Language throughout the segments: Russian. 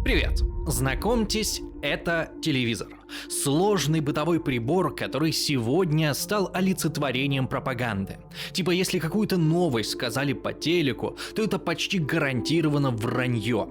Привет! Знакомьтесь, это телевизор. Сложный бытовой прибор, который сегодня стал олицетворением пропаганды. Типа, если какую-то новость сказали по телеку, то это почти гарантированно вранье.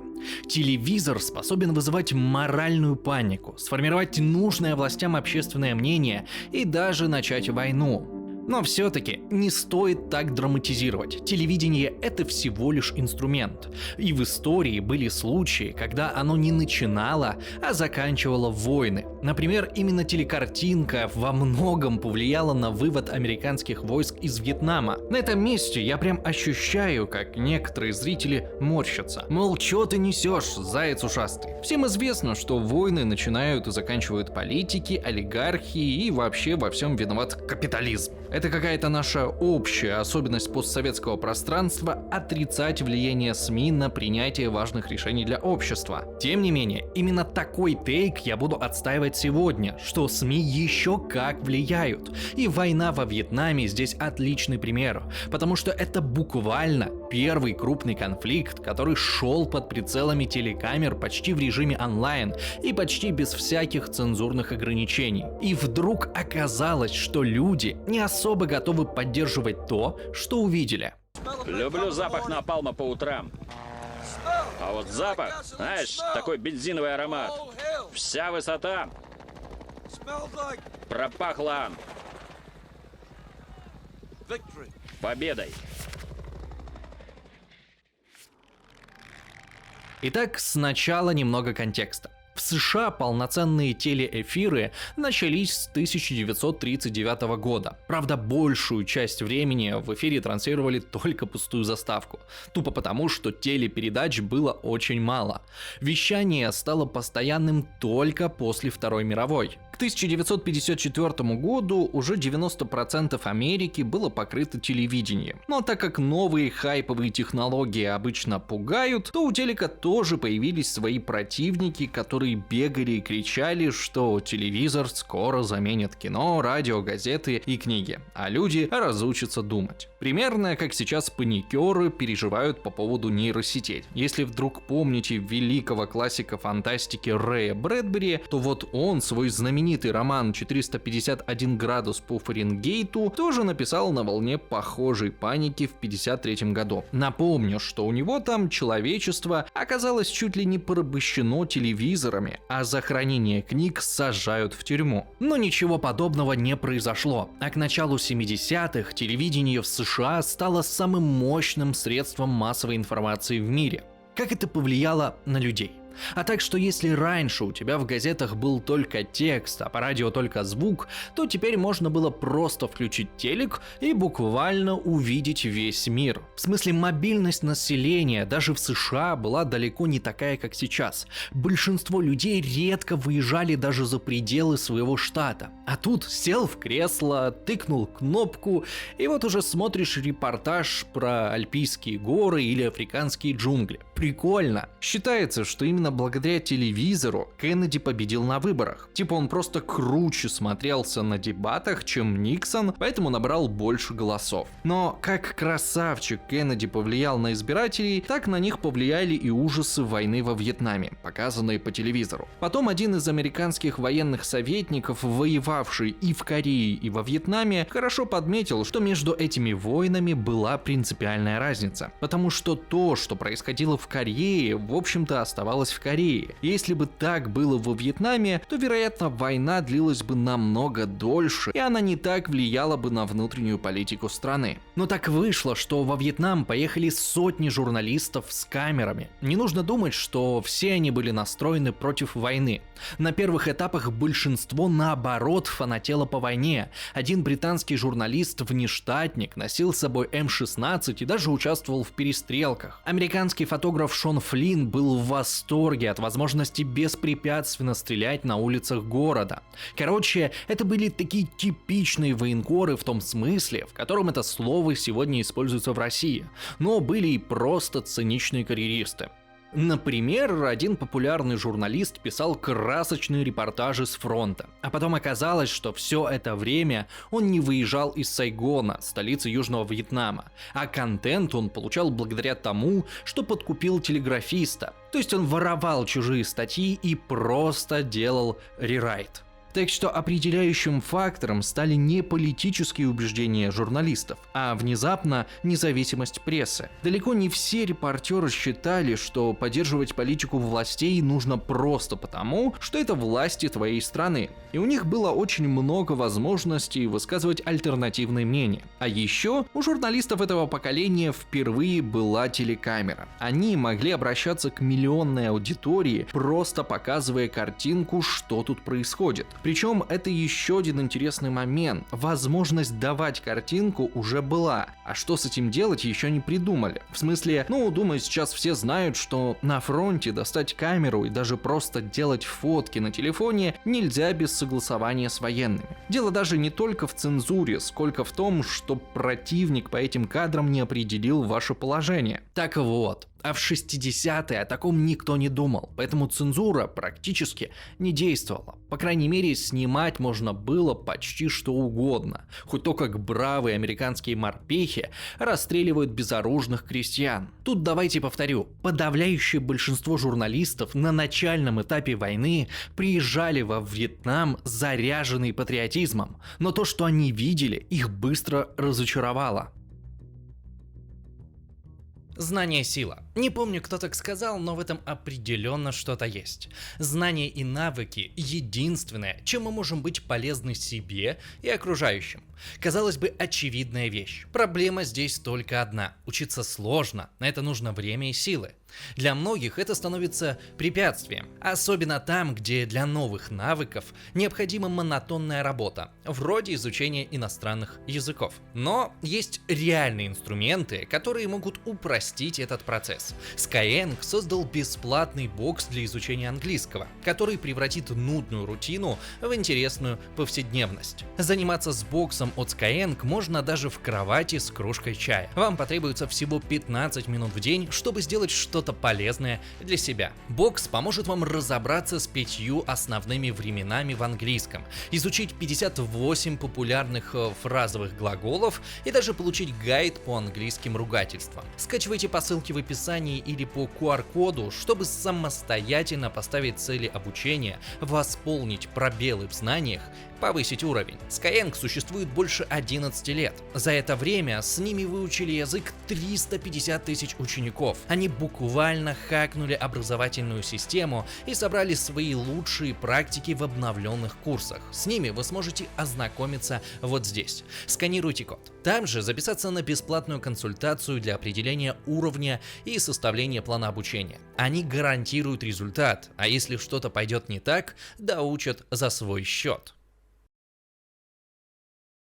Телевизор способен вызывать моральную панику, сформировать нужное властям общественное мнение и даже начать войну. Но все-таки не стоит так драматизировать. Телевидение — это всего лишь инструмент. И в истории были случаи, когда оно не начинало, а заканчивало войны. Например, именно телекартинка во многом повлияла на вывод американских войск из Вьетнама. На этом месте я прям ощущаю, как некоторые зрители морщатся. Мол, чё ты несешь, заяц ушастый? Всем известно, что войны начинают и заканчивают политики, олигархи и вообще во всем виноват капитализм. Это какая-то наша общая особенность постсоветского пространства — отрицать влияние СМИ на принятие важных решений для общества. Тем не менее, именно такой тейк я буду отстаивать сегодня, что СМИ еще как влияют. И война во Вьетнаме здесь отличный пример, потому что это буквально первый крупный конфликт, который шел под прицелами телекамер почти в режиме онлайн и почти без всяких цензурных ограничений. И вдруг оказалось, что люди не особо готовы поддерживать то, что увидели. Люблю запах напалма по утрам. А вот запах, знаешь, такой бензиновый аромат. Вся высота пропахла победой. Итак, сначала немного контекста. В США полноценные телеэфиры начались с 1939 года. Правда, большую часть времени в эфире транслировали только пустую заставку. Тупо потому, что телепередач было очень мало. Вещание стало постоянным только после Второй мировой. К 1954 году уже 90% Америки было покрыто телевидением. Но так как новые хайповые технологии обычно пугают, то у телека тоже появились свои противники, которые бегали и кричали, что телевизор скоро заменит кино, радио, газеты и книги, а люди разучатся думать. Примерно как сейчас паникеры переживают по поводу нейросетей. Если вдруг помните великого классика фантастики Рэя Брэдбери, то вот он свой знаменитый роман «451 градус по Фаренгейту» тоже написал на волне похожей паники в 1953 году. Напомню, что у него там человечество оказалось чуть ли не порабощено телевизорами, а за хранение книг сажают в тюрьму. Но ничего подобного не произошло, а к началу 70-х телевидение в США стало самым мощным средством массовой информации в мире. Как это повлияло на людей? А так что если раньше у тебя в газетах был только текст, а по радио только звук, то теперь можно было просто включить телек и буквально увидеть весь мир. В смысле, мобильность населения даже в США была далеко не такая, как сейчас. Большинство людей редко выезжали даже за пределы своего штата. А тут сел в кресло, тыкнул кнопку, и вот уже смотришь репортаж про альпийские горы или африканские джунгли. Прикольно. Считается, что именно благодаря телевизору Кеннеди победил на выборах. Типа он просто круче смотрелся на дебатах, чем Никсон, поэтому набрал больше голосов. Но как красавчик Кеннеди повлиял на избирателей, так на них повлияли и ужасы войны во Вьетнаме, показанные по телевизору. Потом один из американских военных советников, воевавший и в Корее, и во Вьетнаме, хорошо подметил, что между этими войнами была принципиальная разница. Потому что то, что происходило в Корее, в общем-то оставалось в Корее. Если бы так было во Вьетнаме, то, вероятно, война длилась бы намного дольше, и она не так влияла бы на внутреннюю политику страны. Но так вышло, что во Вьетнам поехали сотни журналистов с камерами. Не нужно думать, что все они были настроены против войны. На первых этапах большинство, наоборот, фанатело по войне. Один британский журналист-внештатник носил с собой М-16 и даже участвовал в перестрелках. Американский фотограф Шон Флинн был в восторге от возможности беспрепятственно стрелять на улицах города. Короче, это были такие типичные военкоры в том смысле, в котором это слово сегодня используется в России. Но были и просто циничные карьеристы. Например, один популярный журналист писал красочные репортажи с фронта, а потом оказалось, что все это время он не выезжал из Сайгона, столицы Южного Вьетнама, а контент он получал благодаря тому, что подкупил телеграфиста, то есть он воровал чужие статьи и просто делал рерайт. Так что определяющим фактором стали не политические убеждения журналистов, а внезапно независимость прессы. Далеко не все репортеры считали, что поддерживать политику властей нужно просто потому, что это власти твоей страны, и у них было очень много возможностей высказывать альтернативные мнения. А еще у журналистов этого поколения впервые была телекамера. Они могли обращаться к миллионной аудитории, просто показывая картинку, что тут происходит. Причем это еще один интересный момент. Возможность давать картинку уже была, а что с этим делать еще не придумали. В смысле, думаю, сейчас все знают, что на фронте достать камеру и даже просто делать фотки на телефоне нельзя без согласования с военными. Дело даже не только в цензуре, сколько в том, что противник по этим кадрам не определил ваше положение. Так вот. А в 60-е о таком никто не думал, поэтому цензура практически не действовала. По крайней мере, снимать можно было почти что угодно. Хоть то, как бравые американские морпехи расстреливают безоружных крестьян. Тут давайте повторю, подавляющее большинство журналистов на начальном этапе войны приезжали во Вьетнам заряженные патриотизмом, но то, что они видели, их быстро разочаровало. Знание – сила. Не помню, кто так сказал, но в этом определенно что-то есть. Знания и навыки – единственное, чем мы можем быть полезны себе и окружающим. Казалось бы, очевидная вещь. Проблема здесь только одна. Учиться сложно, на это нужно время и силы. Для многих это становится препятствием, особенно там, где для новых навыков необходима монотонная работа, вроде изучения иностранных языков. Но есть реальные инструменты, которые могут упростить этот процесс. Skyeng создал бесплатный бокс для изучения английского, который превратит нудную рутину в интересную повседневность. Заниматься с боксом от Skyeng можно даже в кровати с кружкой чая. Вам потребуется всего 15 минут в день, чтобы сделать что-то полезное для себя. Бокс поможет вам разобраться с 5 основными временами в английском, изучить 58 популярных фразовых глаголов и даже получить гайд по английским ругательствам. Скачивайте по ссылке в описании или по QR-коду, чтобы самостоятельно поставить цели обучения, восполнить пробелы в знаниях, повысить уровень. Skyeng существует больше 11 лет. За это время с ними выучили язык 350 тысяч учеников. Они буквально хакнули образовательную систему и собрали свои лучшие практики в обновленных курсах. С ними вы сможете ознакомиться вот здесь. Сканируйте код. Там же записаться на бесплатную консультацию для определения уровня и составления плана обучения. Они гарантируют результат, а если что-то пойдет не так, доучат за свой счет.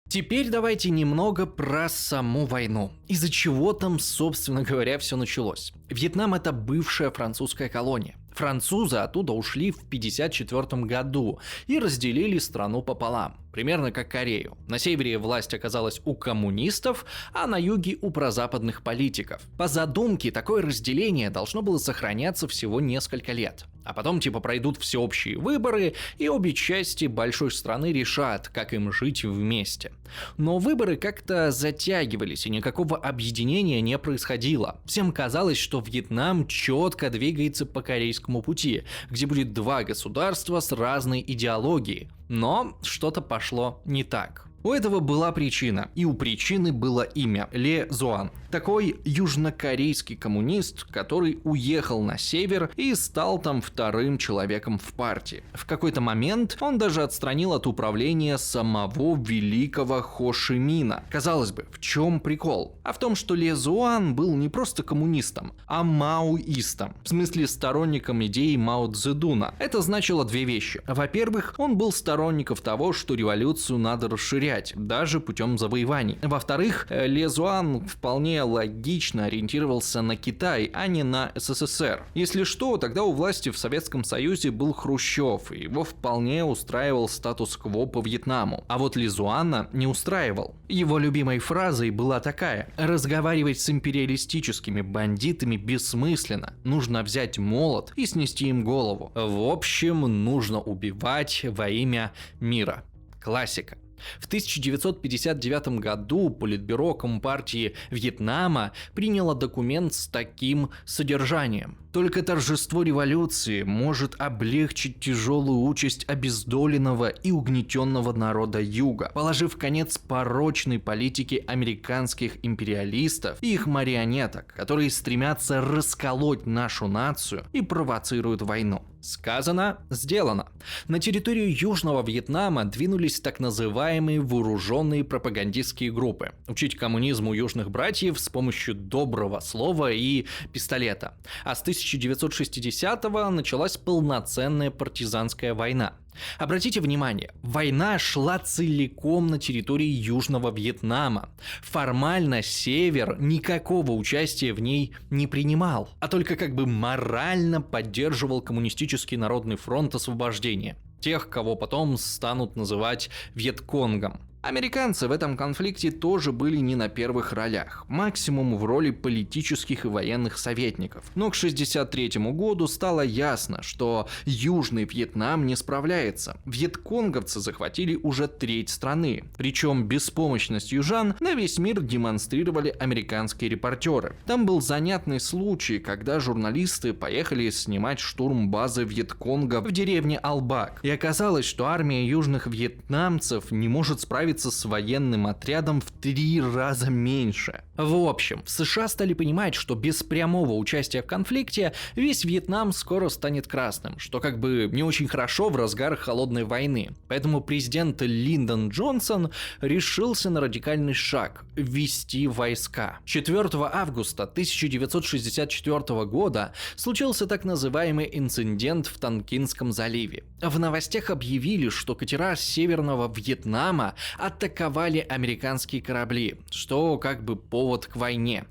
Теперь давайте немного про саму войну. Из-за чего там, собственно говоря, все началось. Вьетнам — это бывшая французская колония. Французы оттуда ушли в 1954 году и разделили страну пополам, примерно как Корею. На севере власть оказалась у коммунистов, а на юге у прозападных политиков. По задумке, такое разделение должно было сохраняться всего несколько лет. А потом пройдут всеобщие выборы, и обе части большой страны решат, как им жить вместе. Но выборы как-то затягивались, и никакого объединения не происходило. Всем казалось, что Вьетнам четко двигается по корейскому пути, где будет два государства с разной идеологией. Но что-то пошло не так. У этого была причина, и у причины было имя – Ле Зуан. Такой южнокорейский коммунист, который уехал на север и стал там вторым человеком в партии. В какой-то момент он даже отстранил от управления самого великого Хо Ши Мина. Казалось бы, в чем прикол? А в том, что Ле Зуан был не просто коммунистом, а маоистом. В смысле, сторонником идеи Мао Цзэдуна. Это значило две вещи. Во-первых, он был сторонником того, что революцию надо расширять. устоять, даже путем завоеваний. Во-вторых, Лезуан вполне логично ориентировался на Китай, а не на СССР. Если что, тогда у власти в Советском Союзе был Хрущев, и его вполне устраивал статус-кво по Вьетнаму. А вот Лезуана не устраивал. Его любимой фразой была такая: «Разговаривать с империалистическими бандитами бессмысленно. Нужно взять молот и снести им голову. В общем, нужно убивать во имя мира». Классика. В 1959 году Политбюро Компартии Вьетнама приняло документ с таким содержанием: «Только торжество революции может облегчить тяжелую участь обездоленного и угнетенного народа Юга, положив конец порочной политике американских империалистов и их марионеток, которые стремятся расколоть нашу нацию и провоцируют войну». Сказано, сделано. На территорию Южного Вьетнама двинулись так называемые вооруженные пропагандистские группы. Учить коммунизму южных братьев с помощью доброго слова и пистолета. А с 1960-го началась полноценная партизанская война. Обратите внимание, война шла целиком на территории Южного Вьетнама. Формально Север никакого участия в ней не принимал, а только как бы морально поддерживал Коммунистический народный фронт освобождения. Тех, кого потом станут называть Вьетконгом. Американцы в этом конфликте тоже были не на первых ролях, максимум в роли политических и военных советников. Но к 1963 году стало ясно, что Южный Вьетнам не справляется. Вьетконговцы захватили уже треть страны, причем беспомощность южан на весь мир демонстрировали американские репортеры. Там был занятный случай, когда журналисты поехали снимать штурм базы Вьетконга в деревне Албак. И оказалось, что армия южных вьетнамцев не может справиться с военным отрядом в 3 раза меньше. В общем, в США стали понимать, что без прямого участия в конфликте весь Вьетнам скоро станет красным, что как бы не очень хорошо в разгар холодной войны. Поэтому президент Линдон Джонсон решился на радикальный шаг – ввести войска. 4 августа 1964 года случился так называемый инцидент в Тонкинском заливе. В новостях объявили, что катера Северного Вьетнама атаковали американские корабли, что как бы повод к войне.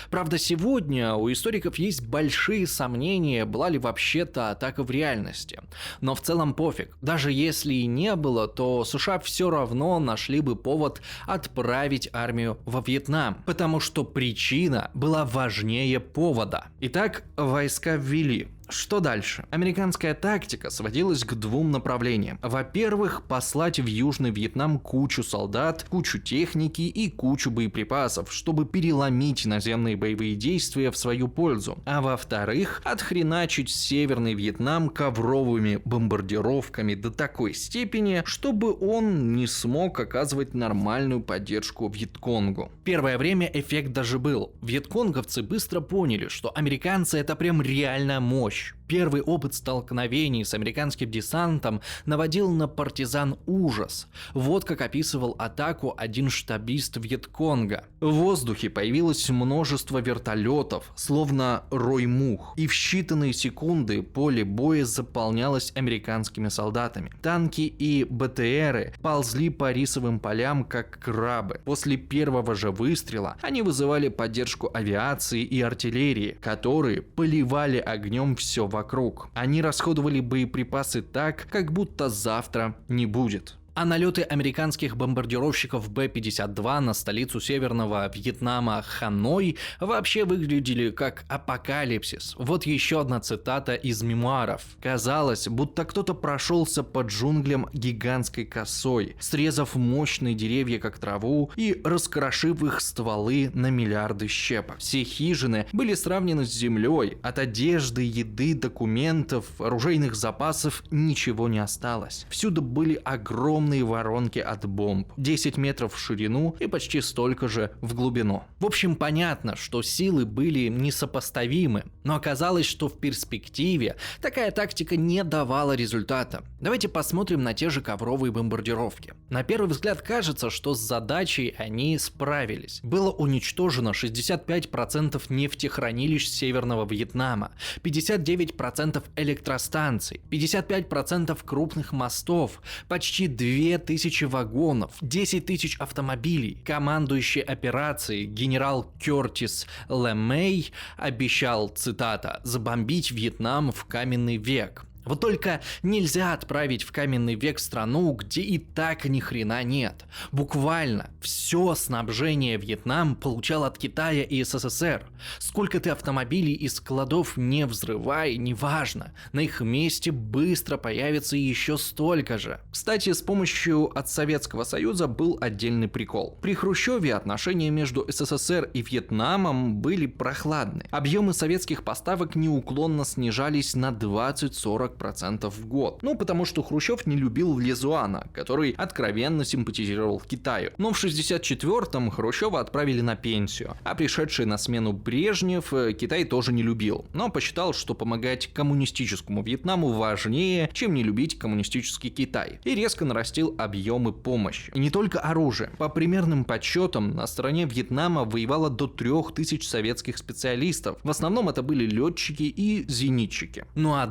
Правда, сегодня у историков есть большие сомнения, была ли вообще-то атака в реальности. Но в целом пофиг. Даже если и не было, то США все равно нашли бы повод отправить армию во Вьетнам, потому что причина была важнее повода. Итак, войска ввели. Что дальше? Американская тактика сводилась к 2 направлениям. Во-первых, послать в Южный Вьетнам кучу солдат, кучу техники и кучу боеприпасов, чтобы переломить наземные боевые действия в свою пользу. А во-вторых, отхреначить Северный Вьетнам ковровыми бомбардировками до такой степени, чтобы он не смог оказывать нормальную поддержку Вьетконгу. Первое время эффект даже был. Вьетконговцы быстро поняли, что американцы — это прям реальная мощь. Первый опыт столкновений с американским десантом наводил на партизан ужас. Вот как описывал атаку один штабист Вьетконга. В воздухе появилось множество вертолетов, словно рой мух, и в считанные секунды поле боя заполнялось американскими солдатами. Танки и БТРы ползли по рисовым полям, как крабы. После первого же выстрела они вызывали поддержку авиации и артиллерии, которые поливали огнем все вокруг. Они расходовали боеприпасы так, как будто завтра не будет. А налеты американских бомбардировщиков Б-52 на столицу Северного Вьетнама Ханой вообще выглядели как апокалипсис. Вот еще одна цитата из мемуаров. Казалось, будто кто-то прошелся по джунглям гигантской косой, срезав мощные деревья как траву и раскрошив их стволы на миллиарды щепок. Все хижины были сравнены с землей. От одежды, еды, документов, оружейных запасов ничего не осталось. Всюду были огромные воронки от бомб, 10 метров в ширину и почти столько же в глубину. В общем, понятно, что силы были несопоставимы, но оказалось, что в перспективе такая тактика не давала результата. Давайте посмотрим на те же ковровые бомбардировки. На первый взгляд кажется, что с задачей они справились. Было уничтожено 65% нефтехранилищ Северного Вьетнама, 59% электростанций, 55% крупных мостов, почти 2000 вагонов, 10 тысяч автомобилей. Командующий операцией генерал Кертис Лэмэй обещал, цитата, «забомбить Вьетнам в каменный век». Вот только нельзя отправить в каменный век страну, где и так ни хрена нет. Буквально все снабжение Вьетнам получал от Китая и СССР. Сколько ты автомобилей и складов не взрывай, неважно. На их месте быстро появится еще столько же. Кстати, с помощью от Советского Союза был отдельный прикол. При Хрущеве отношения между СССР и Вьетнамом были прохладны. Объемы советских поставок неуклонно снижались на 20-40% в год. Ну, потому что Хрущев не любил Лезуана, который откровенно симпатизировал Китаю. Но в 1964-м Хрущева отправили на пенсию, а пришедший на смену Брежнев Китай тоже не любил, но посчитал, что помогать коммунистическому Вьетнаму важнее, чем не любить коммунистический Китай, и резко нарастил объемы помощи. И не только оружие. По примерным подсчетам, на стороне Вьетнама воевало до 3000 советских специалистов. В основном это были летчики и зенитчики. Ну а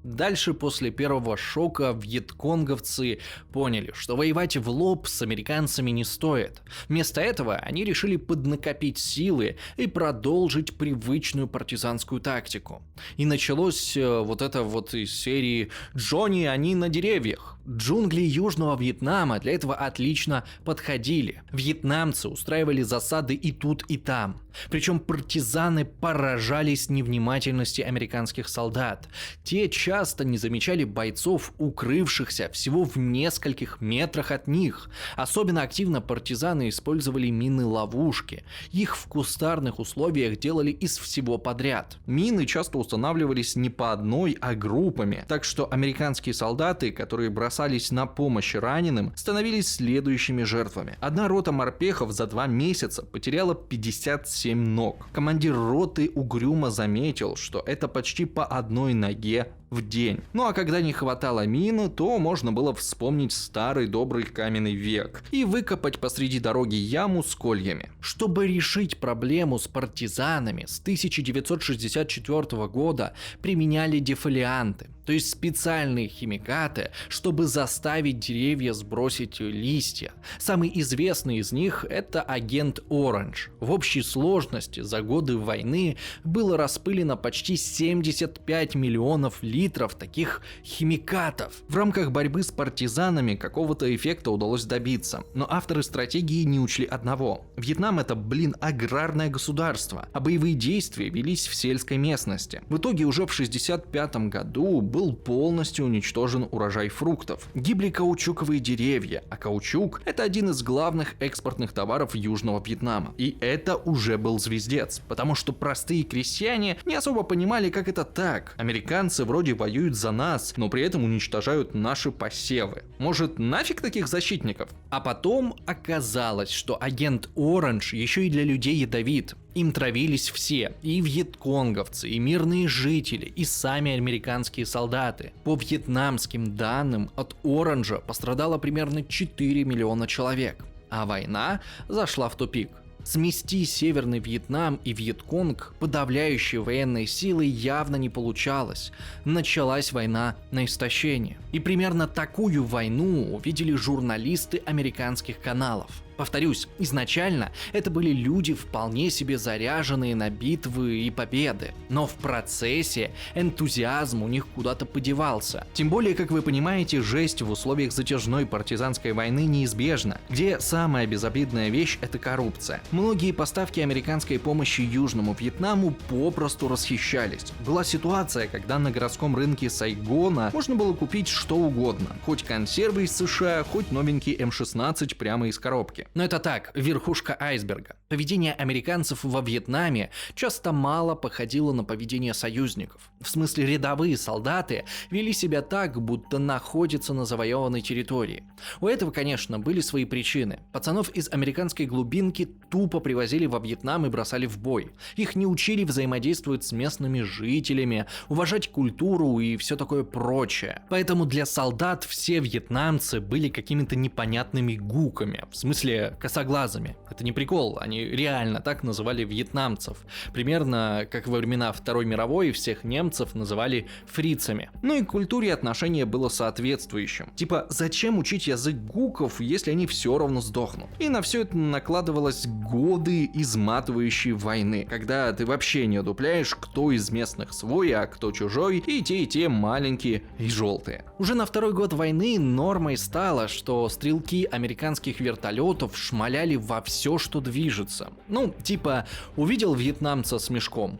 Дальше, после первого шока, вьетконговцы поняли, что воевать в лоб с американцами не стоит. Вместо этого они решили поднакопить силы и продолжить привычную партизанскую тактику. И началось вот это вот из серии «Джонни, они на деревьях». Джунгли Южного Вьетнама для этого отлично подходили. Вьетнамцы устраивали засады и тут, и там. Причем партизаны поражались невнимательности американских солдат. Те часто не замечали бойцов, укрывшихся всего в нескольких метрах от них. Особенно активно партизаны использовали мины-ловушки. Их в кустарных условиях делали из всего подряд. Мины часто устанавливались не по одной, а группами. Так что американские солдаты, которые бросались на помощь раненым, становились следующими жертвами. Одна рота морпехов за 2 месяца потеряла 57 ног. Командир роты угрюмо заметил, что это почти по одной ноге в день. Ну а когда не хватало мин, то можно было вспомнить старый добрый каменный век и выкопать посреди дороги яму с кольями. Чтобы решить проблему с партизанами, с 1964 года применяли дефолианты, то есть специальные химикаты, чтобы заставить деревья сбросить листья. Самый известный из них – это агент Оранж. В общей сложности за годы войны было распылено почти 75 миллионов литров таких химикатов. В рамках борьбы с партизанами какого-то эффекта удалось добиться, но авторы стратегии не учли одного. Вьетнам – это, аграрное государство, а боевые действия велись в сельской местности. В итоге уже в 1965 году был полностью уничтожен урожай фруктов. Гибли каучуковые деревья, а каучук – это один из главных экспортных товаров Южного Вьетнама. И это уже был звездец, потому что простые крестьяне не особо понимали, как это так. Американцы вроде воюют за нас, но при этом уничтожают наши посевы. Может, нафиг таких защитников? А потом оказалось, что агент Оранж еще и для людей ядовит. Им травились все, и вьетконговцы, и мирные жители, и сами американские солдаты. По вьетнамским данным, от Оранжа пострадало примерно 4 миллиона человек, а война зашла в тупик. Смести Северный Вьетнам и Вьетконг подавляющей военной силой явно не получалось. Началась война на истощение. И примерно такую войну увидели журналисты американских каналов. Повторюсь, изначально это были люди, вполне себе заряженные на битвы и победы. Но в процессе энтузиазм у них куда-то подевался. Тем более, как вы понимаете, жесть в условиях затяжной партизанской войны неизбежна, где самая безобидная вещь – это коррупция. Многие поставки американской помощи Южному Вьетнаму попросту расхищались. Была ситуация, когда на городском рынке Сайгона можно было купить что угодно. Хоть консервы из США, хоть новенький М-16 прямо из коробки. Но это так, верхушка айсберга. Поведение американцев во Вьетнаме часто мало походило на поведение союзников. В смысле, рядовые солдаты вели себя так, будто находятся на завоеванной территории. У этого, конечно, были свои причины. Пацанов из американской глубинки тупо привозили во Вьетнам и бросали в бой. Их не учили взаимодействовать с местными жителями, уважать культуру и все такое прочее. Поэтому для солдат все вьетнамцы были какими-то непонятными гуками, в смысле косоглазыми. Это не прикол, они Они реально так называли вьетнамцев. Примерно как во времена Второй мировой всех немцев называли фрицами. Ну и к культуре отношение было соответствующим. Типа, зачем учить язык гуков, если они все равно сдохнут? И на все это накладывалось годы изматывающей войны, когда ты вообще не одупляешь, кто из местных свой, а кто чужой, и те маленькие и желтые. Уже на второй год войны нормой стало, что стрелки американских вертолетов шмаляли во все, что движется. Ну, типа, увидел вьетнамца с мешком.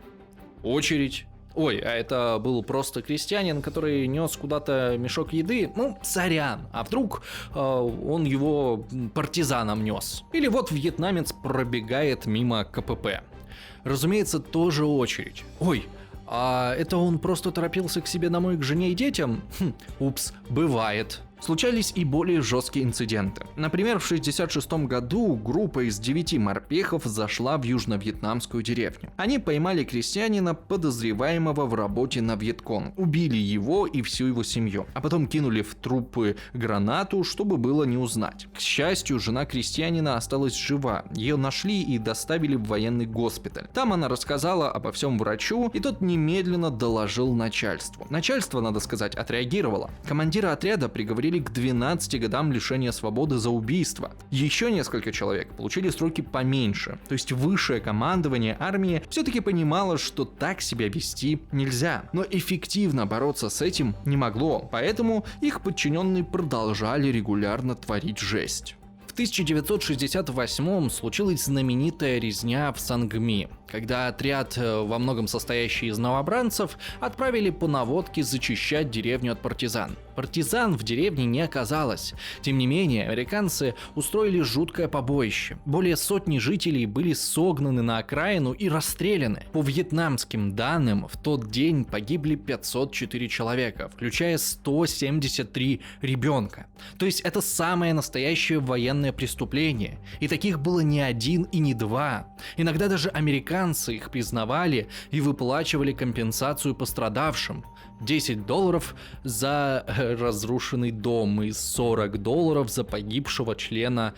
Очередь. Ой, а это был просто крестьянин, который нес куда-то мешок еды. Ну, сорян. А вдруг он его партизанам нес? Или вот вьетнамец пробегает мимо КПП. Разумеется, тоже очередь. Ой, а это он просто торопился к себе домой, к жене и детям? Упс, бывает. Случались и более жесткие инциденты. Например, в 1966 году группа из 9 морпехов зашла в южно-вьетнамскую деревню. Они поймали крестьянина, подозреваемого в работе на Вьетконг, убили его и всю его семью, а потом кинули в трупы гранату, чтобы было не узнать. К счастью, жена крестьянина осталась жива, ее нашли и доставили в военный госпиталь. Там она рассказала обо всем врачу, и тот немедленно доложил начальству. Начальство, надо сказать, отреагировало. Командира отряда приговорили к 12 годам лишения свободы за убийство. Еще несколько человек получили сроки поменьше. То есть высшее командование армии все-таки понимало, что так себя вести нельзя. Но эффективно бороться с этим не могло, поэтому их подчиненные продолжали регулярно творить жесть. В 1968 случилась знаменитая резня в Сангми, когда отряд, во многом состоящий из новобранцев, отправили по наводке зачищать деревню от партизан. Партизан в деревне не оказалось. Тем не менее, американцы устроили жуткое побоище. Более сотни жителей были согнаны на окраину и расстреляны. По вьетнамским данным, в тот день погибли 504 человека, включая 173 ребенка. То есть это самое настоящее военное преступление. И таких было не один и не два. Иногда даже американцы их признавали и выплачивали компенсацию пострадавшим. $10 за разрушенный дом и $40 за погибшего члена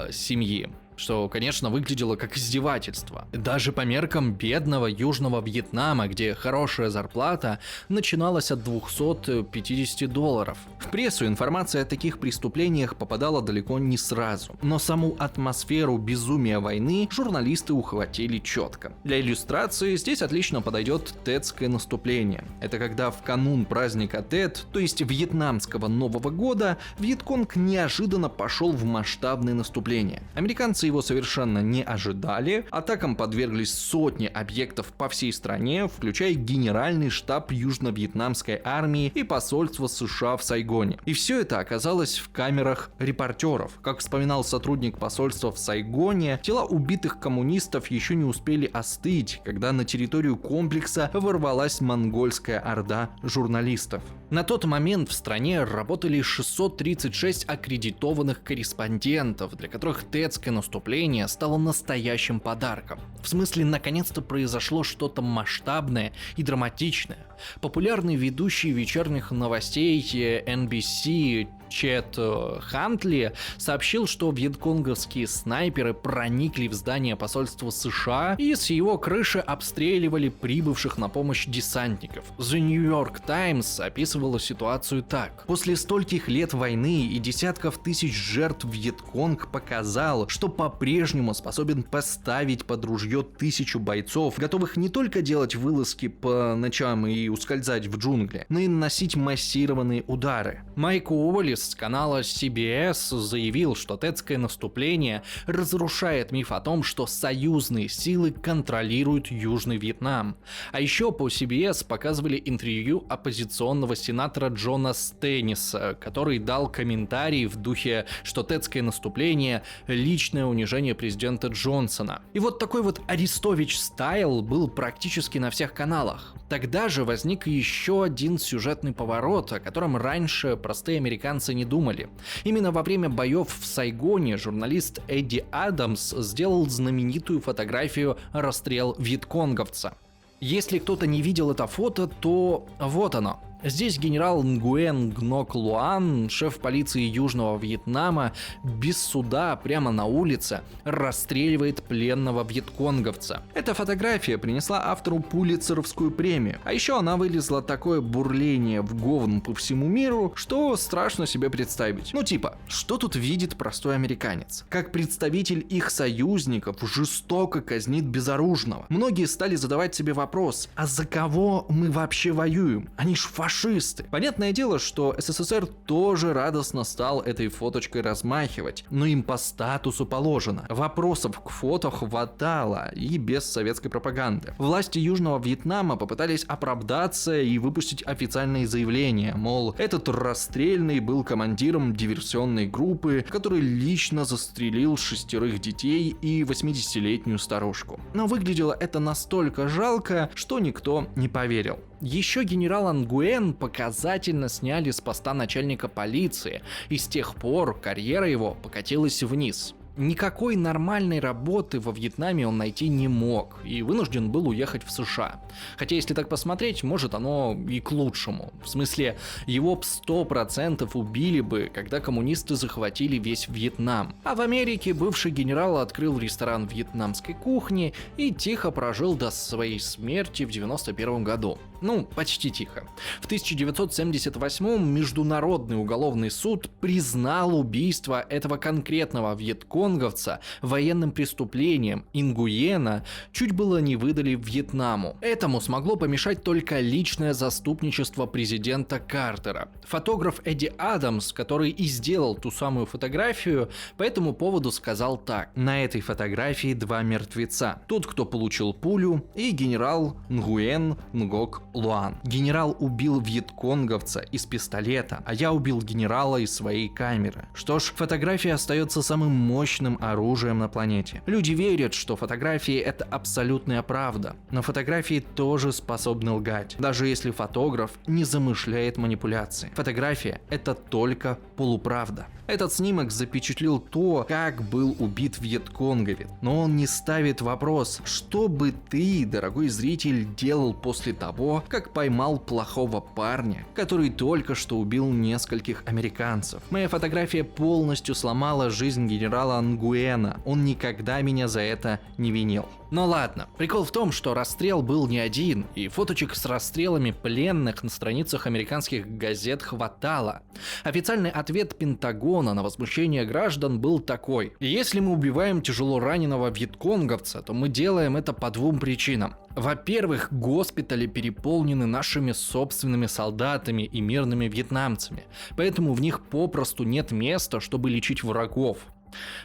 семьи. Что, конечно, выглядело как издевательство. Даже по меркам бедного Южного Вьетнама, где хорошая зарплата начиналась от $250. В прессу информация о таких преступлениях попадала далеко не сразу. Но саму атмосферу безумия войны журналисты ухватили четко. Для иллюстрации здесь отлично подойдет тетское наступление. Это когда в канун праздника Тет, то есть вьетнамского Нового года, Вьетконг неожиданно пошел в масштабное наступление. Американцы его совершенно не ожидали. Атакам подверглись сотни объектов по всей стране, включая генеральный штаб южно-вьетнамской армии и посольство США в Сайгоне. И все это оказалось в камерах репортеров. Как вспоминал сотрудник посольства в Сайгоне, тела убитых коммунистов еще не успели остыть, когда на территорию комплекса ворвалась монгольская орда журналистов. На тот момент в стране работали 636 аккредитованных корреспондентов, для которых тетское наступление стало настоящим подарком. В смысле, наконец-то произошло что-то масштабное и драматичное. Популярный ведущий вечерних новостей NBC Чет Хантли сообщил, что вьетконговские снайперы проникли в здание посольства США и с его крыши обстреливали прибывших на помощь десантников. The New York Times описывала ситуацию так. После стольких лет войны и десятков тысяч жертв Вьетконг показал, что по-прежнему способен поставить под ружье 1000 бойцов, готовых не только делать вылазки по ночам и ускользать в джунгли, но и наносить массированные удары. Майк Уоллес с канала CBS заявил, что тетское наступление разрушает миф о том, что союзные силы контролируют Южный Вьетнам. А еще по CBS показывали интервью оппозиционного сенатора Джона Стенниса, который дал комментарий в духе, что тетское наступление – личное унижение президента Джонсона. И вот такой вот Арестович-стайл был практически на всех каналах. Тогда же возник еще один сюжетный поворот, о котором раньше простые американцы не думали. Именно во время боев в Сайгоне журналист Эдди Адамс сделал знаменитую фотографию «Расстрел вьетконговца». Если кто-то не видел это фото, то вот оно. Здесь генерал Нгуен Ngoc Loan, шеф полиции Южного Вьетнама, без суда прямо на улице расстреливает пленного вьетконговца. Эта фотография принесла автору Пулитцеровскую премию. А еще она вылезла такое бурление в говн по всему миру, что страшно себе представить. Ну типа, что тут видит простой американец? Как представитель их союзников жестоко казнит безоружного. Многие стали задавать себе вопрос, а за кого мы вообще воюем? Они ж фашисты. Понятное дело, что СССР тоже радостно стал этой фоточкой размахивать, но им по статусу положено. Вопросов к фото хватало и без советской пропаганды. Власти Южного Вьетнама попытались оправдаться и выпустить официальные заявления, мол, этот расстрельный был командиром диверсионной группы, который лично застрелил 6 детей и 80-летнюю старушку. Но выглядело это настолько жалко, что никто не поверил. Еще генерала Нгуен показательно сняли с поста начальника полиции, и с тех пор карьера его покатилась вниз. Никакой нормальной работы во Вьетнаме он найти не мог и вынужден был уехать в США. Хотя, если так посмотреть, может оно и к лучшему. В смысле, его 100% убили бы, когда коммунисты захватили весь Вьетнам. А в Америке бывший генерал открыл ресторан вьетнамской кухни и тихо прожил до своей смерти в 91 году. Ну, почти тихо. В 1978-м Международный уголовный суд признал убийство этого конкретного вьетконговца военным преступлением. Нгуена чуть было не выдали Вьетнаму. Этому смогло помешать только личное заступничество президента Картера. Фотограф Эдди Адамс, который и сделал ту самую фотографию, по этому поводу сказал так: на этой фотографии 2 мертвеца. Тот, кто получил пулю, и генерал Нгуен Ngoc Loan. Генерал убил вьетконговца из пистолета, а я убил генерала из своей камеры. Что ж, фотография остается самым мощным оружием на планете. Люди верят, что фотографии — это абсолютная правда, но фотографии тоже способны лгать, даже если фотограф не замышляет манипуляции. Фотография — это только полуправда. Этот снимок запечатлел то, как был убит вьетконговец, но он не ставит вопрос, что бы ты, дорогой зритель, делал после того, как поймал плохого парня, который только что убил нескольких американцев. Моя фотография полностью сломала жизнь генерала Нгуена, он никогда меня за это не винил. Но ладно, прикол в том, что расстрел был не один, и фоточек с расстрелами пленных на страницах американских газет хватало. Официальный ответ Пентагона на возмущение граждан был такой: если мы убиваем тяжело раненого вьетконговца, то мы делаем это по 2 причинам. Во-первых, госпитали переполнены нашими собственными солдатами и мирными вьетнамцами, поэтому в них попросту нет места, чтобы лечить врагов.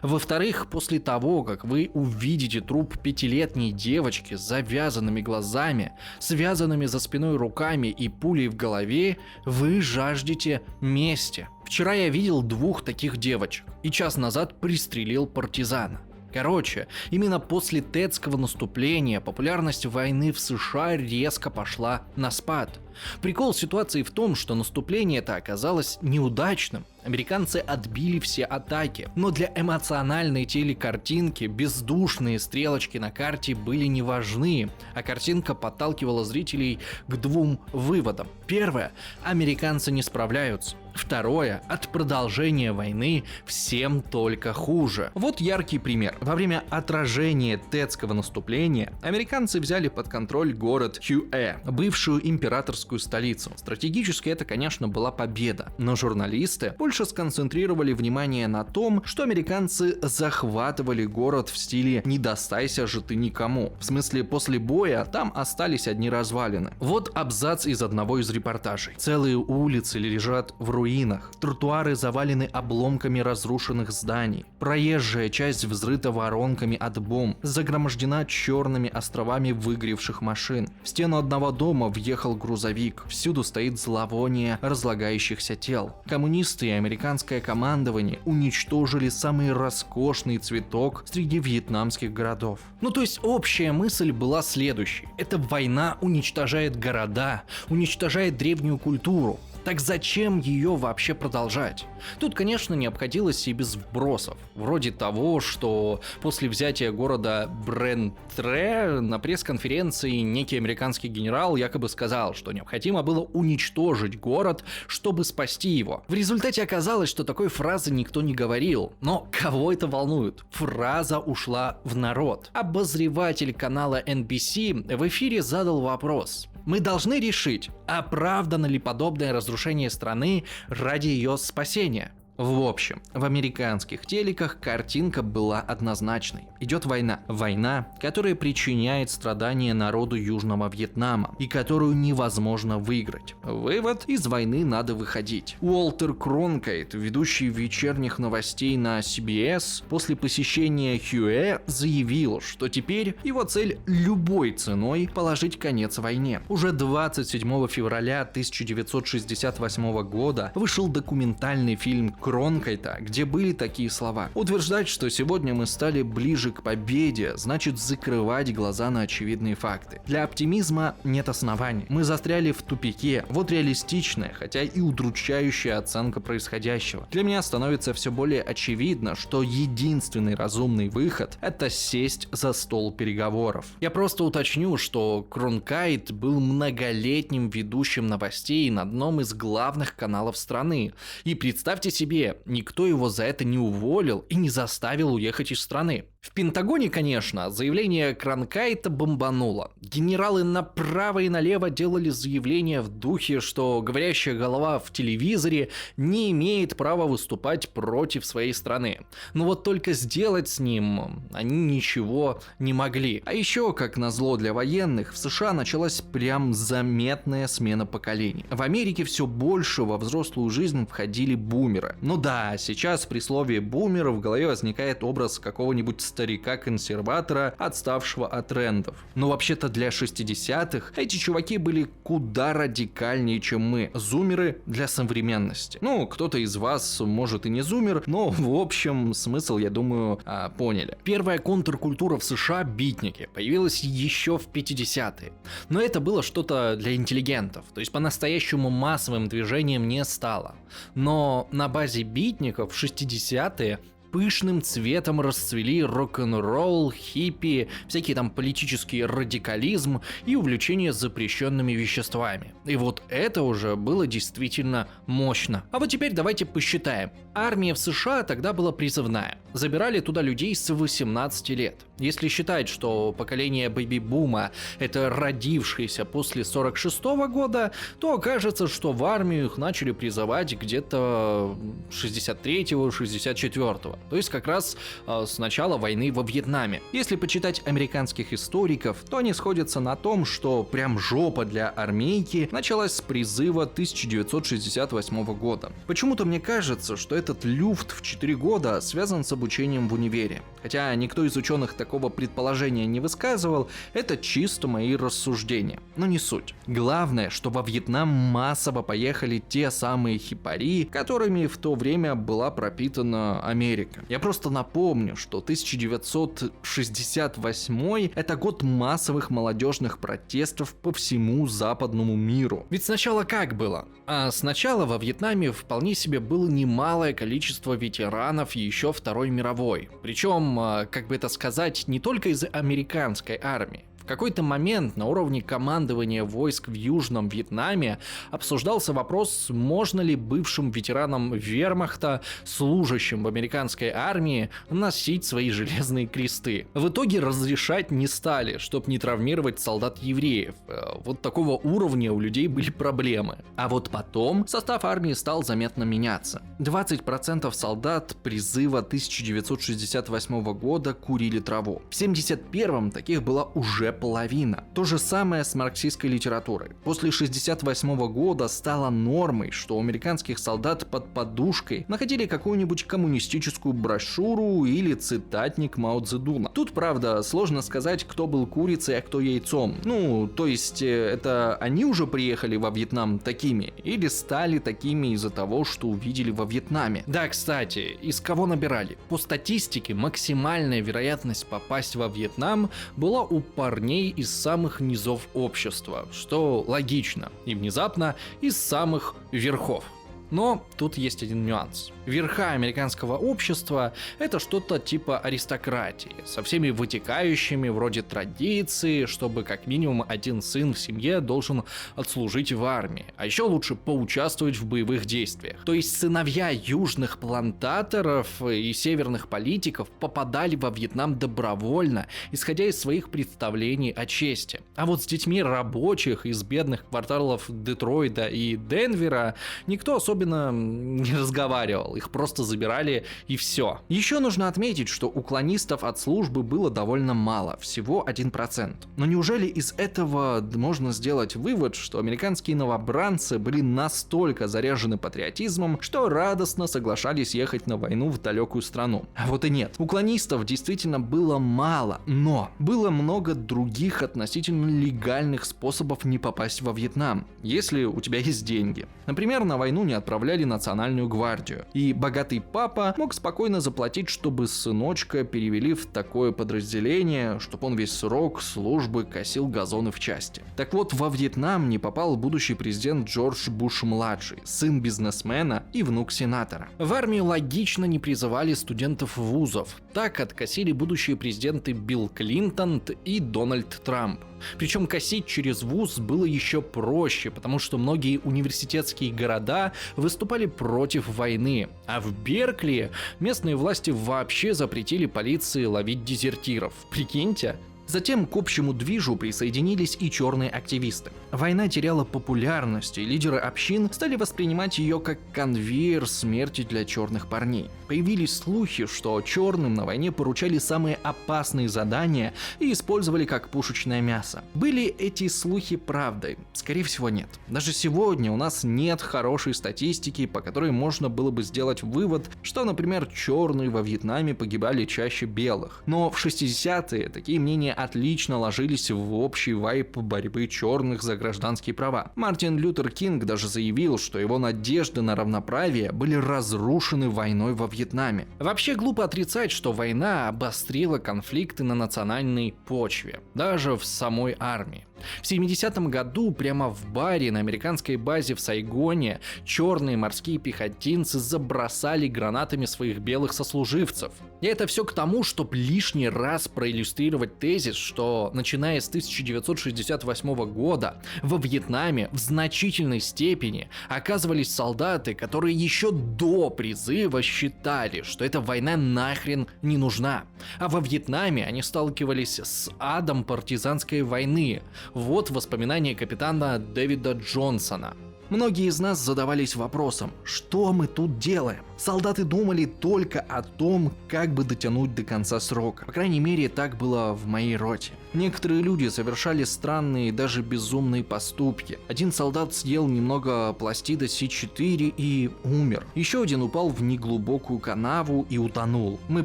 Во-вторых, после того, как вы увидите труп 5-летней девочки с завязанными глазами, связанными за спиной руками и пулей в голове, вы жаждете мести. Вчера я видел 2 таких девочек и час назад пристрелил партизана. Короче, именно после тетского наступления популярность войны в США резко пошла на спад. Прикол ситуации в том, что наступление-то оказалось неудачным. Американцы отбили все атаки, но для эмоциональной телекартинки бездушные стрелочки на карте были не важны, а картинка подталкивала зрителей к 2 выводам. Первое: американцы не справляются. Второе: от продолжения войны всем только хуже. Вот яркий пример. Во время отражения тетского наступления американцы взяли под контроль город Хюэ, бывшую императорскую столицу. Стратегически это, конечно, была победа, но журналисты больше сконцентрировали внимание на том, что американцы захватывали город в стиле «не достайся же ты никому». В смысле, после боя там остались одни развалины. Вот абзац из одного из репортажей. Целые улицы лежат в руинах, тротуары завалены обломками разрушенных зданий, проезжая часть взрыта воронками от бомб, загромождена черными островами выгоревших машин. В стену одного дома въехал грузовик, всюду стоит зловоние разлагающихся тел. Коммунисты и американское командование уничтожили самый роскошный цветок среди вьетнамских городов. Ну то есть общая мысль была следующей: эта война уничтожает города, уничтожает древнюю культуру. Так зачем ее вообще продолжать? Тут, конечно, не обходилось и без вбросов, вроде того, что после взятия города Брентре на пресс-конференции некий американский генерал якобы сказал, что необходимо было уничтожить город, чтобы спасти его. В результате оказалось, что такой фразы никто не говорил, но кого это волнует? Фраза ушла в народ. Обозреватель канала NBC в эфире задал вопрос. Мы должны решить, оправдано ли подобное разрушение страны ради ее спасения. В общем, в американских телеках картинка была однозначной. Идет война. Война, которая причиняет страдания народу Южного Вьетнама и которую невозможно выиграть. Вывод: из войны надо выходить. Уолтер Кронкайт, ведущий вечерних новостей на CBS, после посещения Хюэ заявил, что теперь его цель любой ценой положить конец войне. Уже 27 февраля 1968 года вышел документальный фильм Кронкайта, где были такие слова. Утверждать, что сегодня мы стали ближе к победе, значит закрывать глаза на очевидные факты. Для оптимизма нет оснований. Мы застряли в тупике. Вот реалистичная, хотя и удручающая оценка происходящего. Для меня становится все более очевидно, что единственный разумный выход — это сесть за стол переговоров. Я просто уточню, что Кронкайт был многолетним ведущим новостей на одном из главных каналов страны. И представьте себе, никто его за это не уволил и не заставил уехать из страны. В Пентагоне, конечно, заявление Кронкайта бомбануло. Генералы направо и налево делали заявления в духе, что говорящая голова в телевизоре не имеет права выступать против своей страны. Но вот только сделать с ним они ничего не могли. А еще, как назло для военных, в США началась прям заметная смена поколений. В Америке все больше во взрослую жизнь входили бумеры. Ну да, сейчас при слове бумер в голове возникает образ какого-нибудь старика-консерватора, отставшего от трендов. Но вообще-то для 60-х эти чуваки были куда радикальнее, чем мы, зумеры для современности. Ну, кто-то из вас, может, и не зумер, но в общем смысл, я думаю, поняли. Первая контркультура в США, битники, появилась еще в 50-е. Но это было что-то для интеллигентов, то есть по-настоящему массовым движением не стало. Но на базе битников в 60-е пышным цветом расцвели рок-н-ролл, хиппи, всякий там политический радикализм и увлечение запрещенными веществами. И вот это уже было действительно мощно. А вот теперь давайте посчитаем. Армия в США тогда была призывная. Забирали туда людей с 18 лет. Если считать, что поколение бэби-бума — это родившиеся после 46-го года, то окажется, что в армию их начали призывать где-то 63-го, 64-го. То есть как раз с начала войны во Вьетнаме. Если почитать американских историков, то они сходятся на том, что прям жопа для армейки началась с призыва 1968 года. Почему-то мне кажется, что этот люфт в 4 года связан с обучением в универе. Хотя никто из ученых такого предположения не высказывал, это чисто мои рассуждения. Но не суть. Главное, что во Вьетнам массово поехали те самые хипари, которыми в то время была пропитана Америка. Я просто напомню, что 1968 это год массовых молодежных протестов по всему западному миру. Ведь сначала как было? Сначала во Вьетнаме вполне себе было немалое количество ветеранов еще Второй мировой. Причем, как бы это сказать, не только из американской армии. В какой-то момент на уровне командования войск в Южном Вьетнаме обсуждался вопрос, можно ли бывшим ветеранам вермахта, служащим в американской армии, носить свои железные кресты. В итоге разрешать не стали, чтобы не травмировать солдат-евреев. Вот такого уровня у людей были проблемы. А вот потом состав армии стал заметно меняться. 20% солдат призыва 1968 года курили траву. В 71-м таких была уже половина. То же самое с марксистской литературой. После 68 года стало нормой, что у американских солдат под подушкой находили какую-нибудь коммунистическую брошюру или цитатник Мао Цзэдуна. Тут, правда, сложно сказать, кто был курицей, а кто яйцом. Ну, то есть, это они уже приехали во Вьетнам такими, или стали такими из-за того, что увидели во Вьетнаме. Да, кстати, из кого набирали? По статистике, максимальная вероятность попасть во Вьетнам была у парней парней из самых низов общества, что логично, и внезапно из самых верхов. Но тут есть один нюанс. Верха американского общества — это что-то типа аристократии, со всеми вытекающими вроде традиции, чтобы как минимум один сын в семье должен отслужить в армии, а еще лучше поучаствовать в боевых действиях. То есть сыновья южных плантаторов и северных политиков попадали во Вьетнам добровольно, исходя из своих представлений о чести. А вот с детьми рабочих из бедных кварталов Детройта и Денвера никто особенно не разговаривал, их просто забирали и все. Еще нужно отметить, что уклонистов от службы было довольно мало, всего 1%. Но неужели из этого можно сделать вывод, что американские новобранцы были настолько заряжены патриотизмом, что радостно соглашались ехать на войну в далекую страну? А вот и нет. Уклонистов действительно было мало, но было много других относительно легальных способов не попасть во Вьетнам, если у тебя есть деньги. Например, на войну не отправляли национальную гвардию, и богатый папа мог спокойно заплатить, чтобы сыночка перевели в такое подразделение, чтобы он весь срок службы косил газоны в части. Так вот, во Вьетнам не попал будущий президент Джордж Буш-младший, сын бизнесмена и внук сенатора. В армию логично не призывали студентов вузов, так откосили будущие президенты Билл Клинтон и Дональд Трамп. Причем косить через вуз было еще проще, потому что многие университетские города выступали против войны, а в Беркли местные власти вообще запретили полиции ловить дезертиров. Прикиньте? Затем к общему движу присоединились и черные активисты. Война теряла популярность, и лидеры общин стали воспринимать ее как конвейер смерти для черных парней. Появились слухи, что черным на войне поручали самые опасные задания и использовали как пушечное мясо. Были эти слухи правдой? Скорее всего, нет. Даже сегодня у нас нет хорошей статистики, по которой можно было бы сделать вывод, что, например, черные во Вьетнаме погибали чаще белых. Но в 60-е такие мнения отлично ложились в общий вайб борьбы черных за гражданские права. Мартин Лютер Кинг даже заявил, что его надежды на равноправие были разрушены войной во Вьетнаме. Вообще глупо отрицать, что война обострила конфликты на национальной почве, даже в самой армии. В 70-м году прямо в баре на американской базе в Сайгоне черные морские пехотинцы забросали гранатами своих белых сослуживцев. И это все к тому, чтобы лишний раз проиллюстрировать тезис, что начиная с 1968 года во Вьетнаме в значительной степени оказывались солдаты, которые еще до призыва считали, что эта война нахрен не нужна. А во Вьетнаме они сталкивались с адом партизанской войны. Вот воспоминания капитана Дэвида Джонсона. Многие из нас задавались вопросом, что мы тут делаем? Солдаты думали только о том, как бы дотянуть до конца срока. По крайней мере, так было в моей роте. Некоторые люди совершали странные, даже безумные поступки. Один солдат съел немного пластида С4 и умер. Еще один упал в неглубокую канаву и утонул. Мы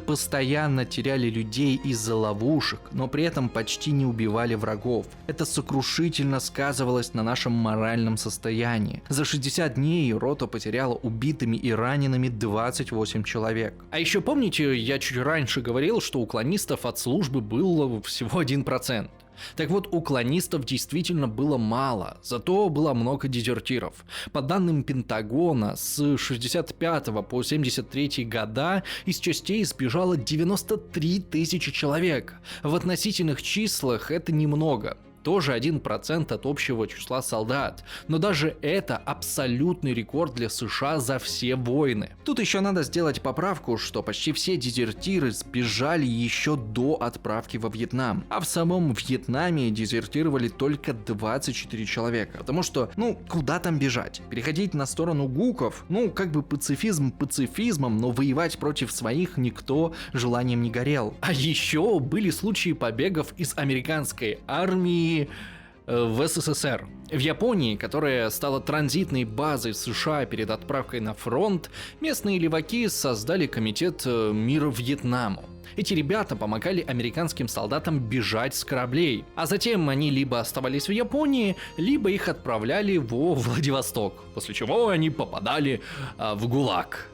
постоянно теряли людей из-за ловушек, но при этом почти не убивали врагов. Это сокрушительно сказывалось на нашем моральном состоянии. За 60 дней рота потеряла убитыми и ранеными 28 человек. А еще помните, я чуть раньше говорил, что уклонистов от службы было всего 1%. Так вот, уклонистов действительно было мало, зато было много дезертиров. По данным Пентагона, с 65 по 73 года из частей сбежало 93 тысячи человек. В относительных числах это немного. Тоже 1% от общего числа солдат. Но даже это абсолютный рекорд для США за все войны. Тут еще надо сделать поправку, что почти все дезертиры сбежали еще до отправки во Вьетнам. А в самом Вьетнаме дезертировали только 24 человека. Потому что, куда там бежать? Переходить на сторону гуков? Как бы пацифизм пацифизмом, но воевать против своих никто желанием не горел. А еще были случаи побегов из американской армии в СССР. В Японии, которая стала транзитной базой США перед отправкой на фронт, местные леваки создали комитет мира Вьетнаму. Эти ребята помогали американским солдатам бежать с кораблей, а затем они либо оставались в Японии, либо их отправляли во Владивосток, после чего они попадали в ГУЛАГ.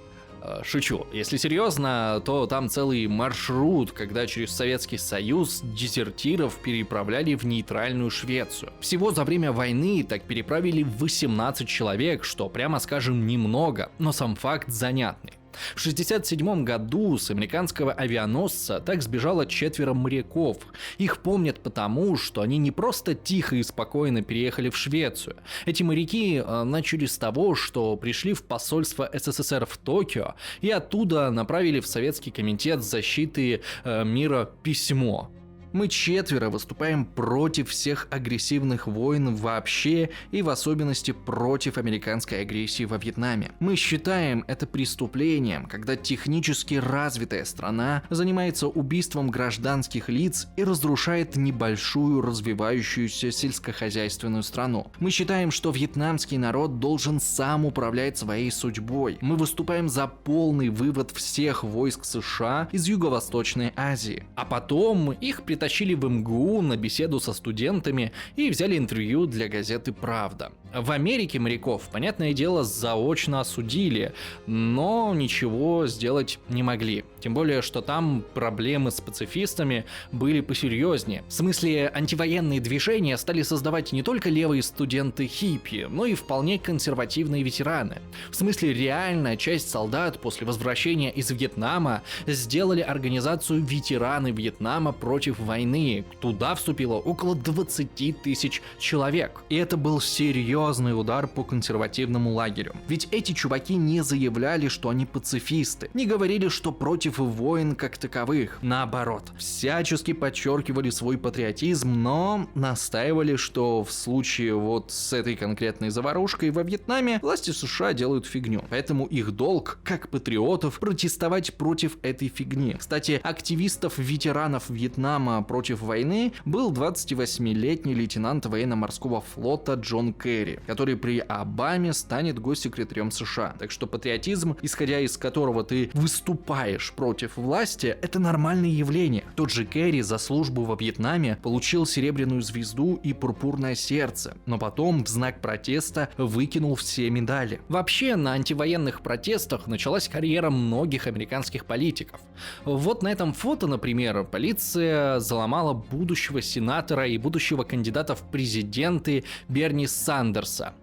Шучу. Если серьезно, то там целый маршрут, когда через Советский Союз дезертиров переправляли в нейтральную Швецию. Всего за время войны так переправили 18 человек, что, прямо скажем, немного, но сам факт занятный. В 1967 году с американского авианосца так сбежало 4 моряков. Их помнят потому, что они не просто тихо и спокойно переехали в Швецию. Эти моряки начали с того, что пришли в посольство СССР в Токио и оттуда направили в Советский комитет защиты мира письмо. Мы 4 выступаем против всех агрессивных войн вообще и в особенности против американской агрессии во Вьетнаме. Мы считаем это преступлением, когда технически развитая страна занимается убийством гражданских лиц и разрушает небольшую развивающуюся сельскохозяйственную страну. Мы считаем, что вьетнамский народ должен сам управлять своей судьбой. Мы выступаем за полный вывод всех войск США из Юго-Восточной Азии. А потом их притащили в МГУ на беседу со студентами и взяли интервью для газеты «Правда». В Америке моряков, понятное дело, заочно осудили, но ничего сделать не могли. Тем более, что там проблемы с пацифистами были посерьезнее. В смысле, антивоенные движения стали создавать не только левые студенты-хиппи, но и вполне консервативные ветераны. В смысле, реальная часть солдат после возвращения из Вьетнама сделали организацию «Ветераны Вьетнама против войны». Туда вступило около 20 тысяч человек. И это был серьезный удар по консервативному лагерю. Ведь эти чуваки не заявляли, что они пацифисты, не говорили, что против войн как таковых. Наоборот, всячески подчеркивали свой патриотизм, но настаивали, что в случае вот с этой конкретной заварушкой во Вьетнаме власти США делают фигню. Поэтому их долг, как патриотов, протестовать против этой фигни. Кстати, активистов-ветеранов Вьетнама против войны был 28-летний лейтенант военно-морского флота Джон Керри, который при Обаме станет госсекретарем США. Так что патриотизм, исходя из которого ты выступаешь против власти, это нормальное явление. Тот же Керри за службу во Вьетнаме получил Серебряную звезду и Пурпурное сердце, но потом в знак протеста выкинул все медали. Вообще, на антивоенных протестах началась карьера многих американских политиков. Вот на этом фото, например, полиция заломала будущего сенатора и будущего кандидата в президенты Берни Сандерса.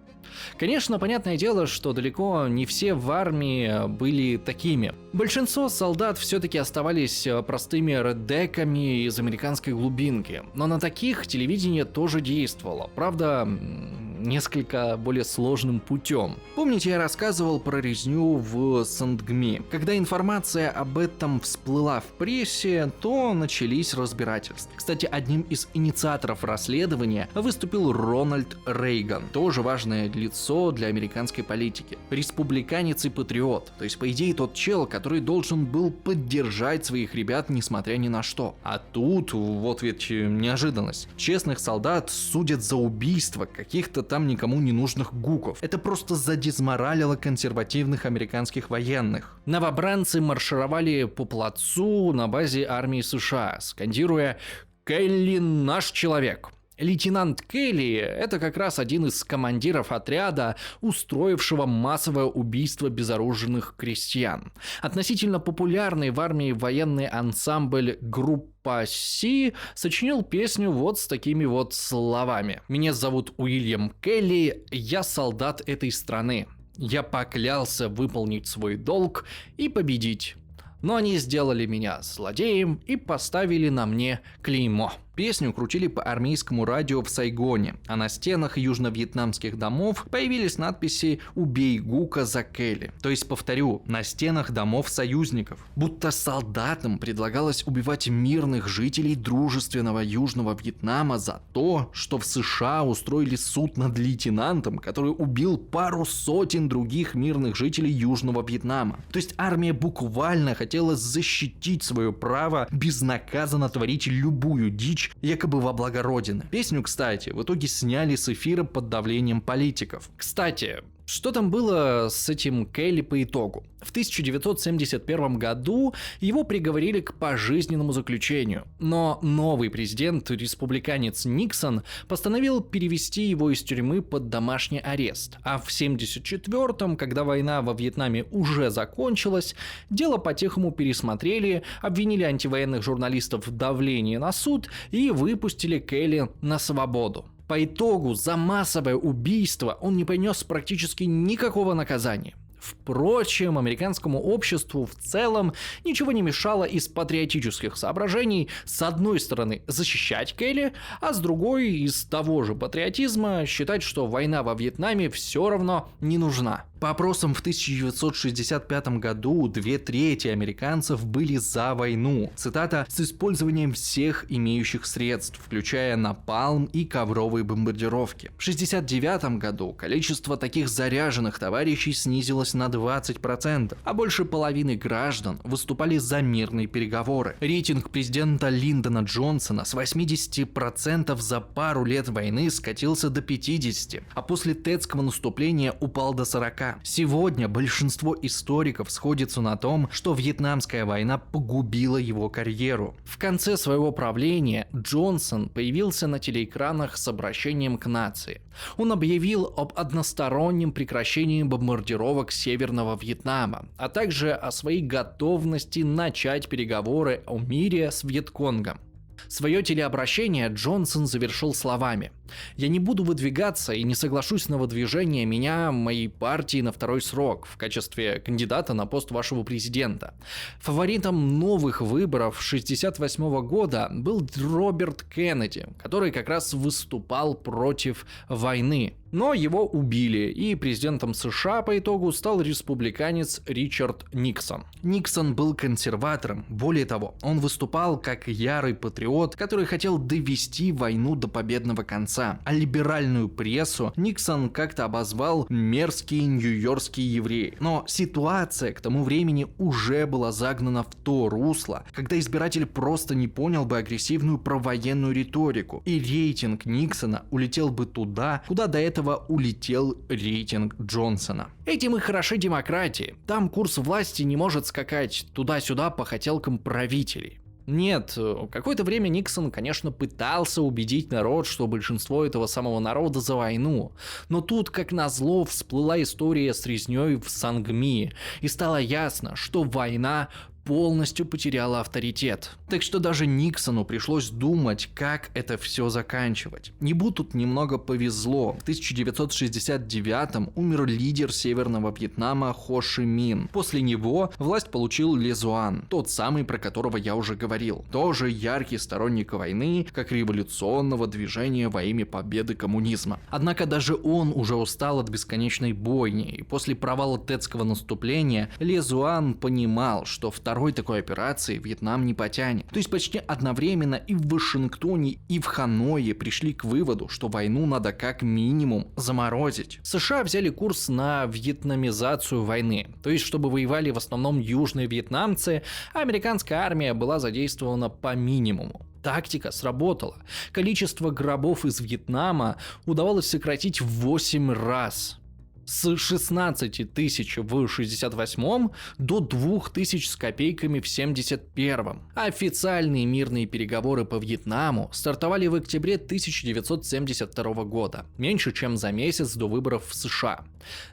Конечно, понятное дело, что далеко не все в армии были такими. Большинство солдат все-таки оставались простыми реддеками из американской глубинки, но на таких телевидение тоже действовало. Правда, несколько более сложным путем. Помните, я рассказывал про резню в Сангми? Когда информация об этом всплыла в прессе, то начались разбирательства. Кстати, одним из инициаторов расследования выступил Рональд Рейган, тоже важное лицо для американской политики. Республиканец и патриот, то есть, по идее, тот чел, который должен был поддержать своих ребят, несмотря ни на что. А тут, вот ведь неожиданность. Честных солдат судят за убийство каких-то там никому не нужных гуков. Это просто задизморалило консервативных американских военных. Новобранцы маршировали по плацу на базе армии США, скандируя «Келли наш человек». Лейтенант Келли – это как раз один из командиров отряда, устроившего массовое убийство безоружных крестьян. Относительно популярный в армии военный ансамбль «Группа Си» сочинил песню вот с такими вот словами. «Меня зовут Уильям Келли, я солдат этой страны. Я поклялся выполнить свой долг и победить. Но они сделали меня злодеем и поставили на мне клеймо». Песню крутили по армейскому радио в Сайгоне, а на стенах южно-вьетнамских домов появились надписи «Убей Гука за Келли». То есть, повторю, на стенах домов союзников. Будто солдатам предлагалось убивать мирных жителей дружественного Южного Вьетнама за то, что в США устроили суд над лейтенантом, который убил пару сотен других мирных жителей Южного Вьетнама. То есть армия буквально хотела защитить свое право безнаказанно творить любую дичь, якобы во благо Родины. Песню, кстати, в итоге сняли с эфира под давлением политиков. Кстати, Что там было с этим Келли по итогу? В 1971 году его приговорили к пожизненному заключению, но новый президент, республиканец Никсон, постановил перевести его из тюрьмы под домашний арест, а в 1974-м, когда война во Вьетнаме уже закончилась, дело по-тихому пересмотрели, обвинили антивоенных журналистов в давлении на суд и выпустили Келли на свободу. По итогу за массовое убийство он не понес практически никакого наказания. Впрочем, американскому обществу в целом ничего не мешало из патриотических соображений с одной стороны защищать Келли, а с другой из того же патриотизма считать, что война во Вьетнаме все равно не нужна. По опросам в 1965 году 2/3 американцев были за войну, цитата, с использованием всех имеющих средств, включая напалм и ковровые бомбардировки. В 1969 году количество таких заряженных товарищей снизилось на 20%, а больше половины граждан выступали за мирные переговоры. Рейтинг президента Линдона Джонсона с 80% за пару лет войны скатился до 50%, а после Тетского наступления упал до 40%. Сегодня большинство историков сходятся на том, что Вьетнамская война погубила его карьеру. В конце своего правления Джонсон появился на телеэкранах с обращением к нации. Он объявил об одностороннем прекращении бомбардировок Северного Вьетнама, а также о своей готовности начать переговоры о мире с Вьетконгом. Свое телеобращение Джонсон завершил словами: «Я не буду выдвигаться и не соглашусь на выдвижение меня, моей партии, на второй срок в качестве кандидата на пост вашего президента». Фаворитом новых выборов 1968 года был Роберт Кеннеди, который как раз выступал против войны. Но его убили, и президентом США по итогу стал республиканец Ричард Никсон. Никсон был консерватором, более того, он выступал как ярый патриот, который хотел довести войну до победного конца. А либеральную прессу Никсон как-то обозвал «мерзкие нью-йоркские евреи». Но ситуация к тому времени уже была загнана в то русло, когда избиратель просто не понял бы агрессивную провоенную риторику, и рейтинг Никсона улетел бы туда, куда до этого улетел рейтинг Джонсона. Этим и хороши демократии. Там курс власти не может скакать туда-сюда по хотелкам правителей. Нет, какое-то время Никсон, конечно, пытался убедить народ, что большинство этого самого народа за войну. Но тут, как назло, всплыла история с резнёй в Сангми, и стало ясно, что война полностью потеряла авторитет. Так что даже Никсону пришлось думать, как это все заканчивать. Ему тут немного повезло. В 1969-м умер лидер Северного Вьетнама Хо Ши Мин. После него власть получил Ле Зуан, тот самый, про которого я уже говорил. Тоже яркий сторонник войны, как революционного движения во имя победы коммунизма. Однако даже он уже устал от бесконечной бойни, и после провала Тетского наступления Ле Зуан понимал, что второй такой операции Вьетнам не потянет. То есть почти одновременно и в Вашингтоне, и в Ханое пришли к выводу, что войну надо как минимум заморозить. США взяли курс на вьетнамизацию войны, то есть чтобы воевали в основном южные вьетнамцы, а американская армия была задействована по минимуму. Тактика сработала. Количество гробов из Вьетнама удавалось сократить в 8 раз. С 16 тысяч в 68-м до 2000 с копейками в 71-м. Официальные мирные переговоры по Вьетнаму стартовали в октябре 1972 года, меньше чем за месяц до выборов в США.